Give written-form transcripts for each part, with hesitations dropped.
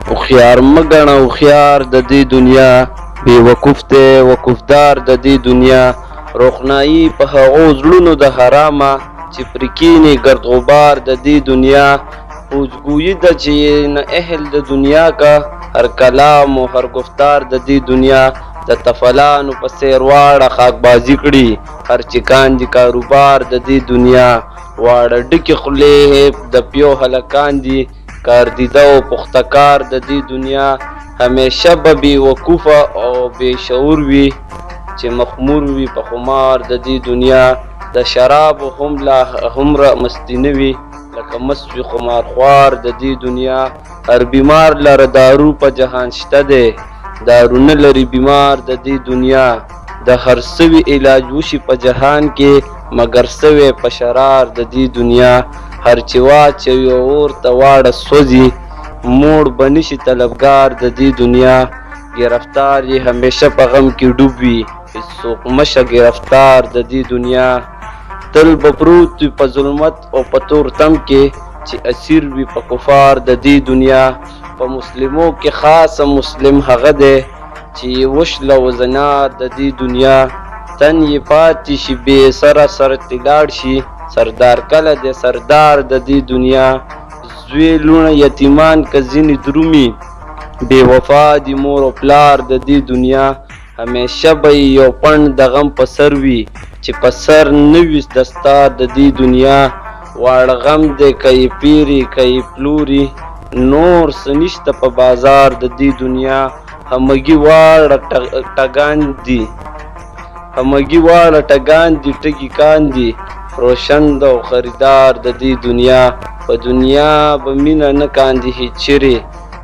هوښیار مه ګڼه هوښیار د دې دنیا، بې وقوف دی وقوفدار د دې دنیا. روښنایي په هغو زړونو د حرامه، چې پرې کښېني ګرد غبار د دې دنیا. پوجګویي ده چې نه اهل د دنیا کا، هر کلام و هر گفتار د دې دنیا. د تفلانو په څېر واړه خاکبازي کړي، هر چې کاندي کاروبار د دې دنیا. واړه ډکې خولې د پیو هلکان دي، کاردیده او پخته کار د دې دنیا. همیشه به بې وقوفه او بې شعور وي، چې مخمور وي په خمار د دې دنیا. د شرابو هم لا هومره مستي نه وي، لکه مست وي خمارخوار د دې دنیا. هر بیمار لره دارو په جهان شته دی، دارو نه لري بیمار د دې دنیا. د هر سوي علاج وشي په جهان کې، مګر سوی په شرار د دې دنیا. هر چې واچوي اور ته واړه سوځي، موړ به نشي طلبګار د دې دنیا. گرفتار یې همیشه په غم کې ډوب وي، هېڅوک مشه گرفتار د دې دنیا. تل به پروت وي په ظلمت او په تور تم کې، چې اسیر وي په کفار د دې دنیا. په مسلمو کې خاصه مسلم هغه دی، چې وشله وزنار د دې دنیا. تن یې پاتې شي بې سره سر تلاړ شي، سردار کله دی سردار د دې دنیا. زوی لوڼه یتیمان که ځینې درومي، بې وفا دي مور و پلار د دې دنیا. همیشه به یو پڼ د غم په سر وي، چې په سر نه وي دستار د دې دنیا. واړه غم دی که یې پیري که یې پلوري، نور څه نشته په بازار د دې دنیا. همګي واړه ټګان دي ټګي کاندي، روشند او خریدار د دې دنیا. په دنیا به مینه نه کاندي هیڅ چیرې،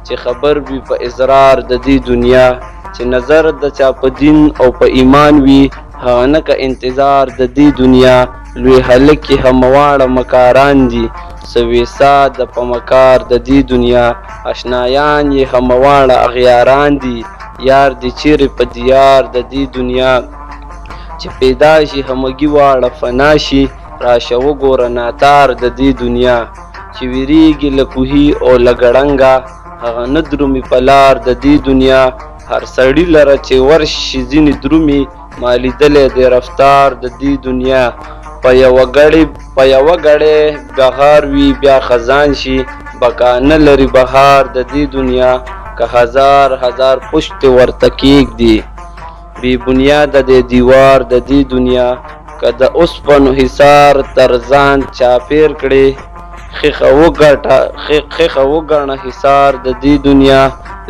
چې خبر وي په اضرار د دې دنیا. چې نظر د چا په دین او په ایمان وي، هغه نه که انتظار د دې دنیا. لوی هلک یې همواړه مکاران دي، سویسا د په مکار د دې دنیا. اشنایان یې همواړه اغیاران دي، یار دي چیرې په دیار د دې دنیا. چې پیدا شي همګي واړه فنا شي، راشه وګوره ناتار د دې دنیا. چې ویریږي له کوهي او له ګړنګه، هغه نه درومي په لار د دې دنیا. هر سړي لره چې ورشي ځینې درومي، ما لیدلی دی رفتار د دې دنیا. په یوه ګړی بهار وي بیا خزان شي، بقا نه لري بهار د دې دنیا. که هزار پشتې ورته کېږدي، بې بنیاده دی دیوار د دې دنیا. که د اوسپنو حصار تر ځان چاپېر کړې، خیښه وګڼه حصار د دې دنیا.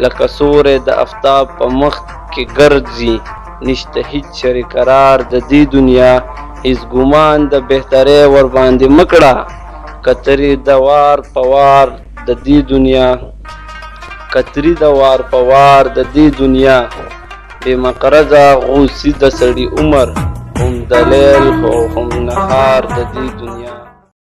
لکه سوری د افتاب په مخ کې ګرځي، نشته هیڅ شری قرار د دې دنیا. هیڅ ګمان د بهترۍ ورباندې مه کړه، کتري د وار په وار د دې دنیا. بې مقرضه غوثي د سړي عمر، هم د لیل خو هم نهار د دې دنیا.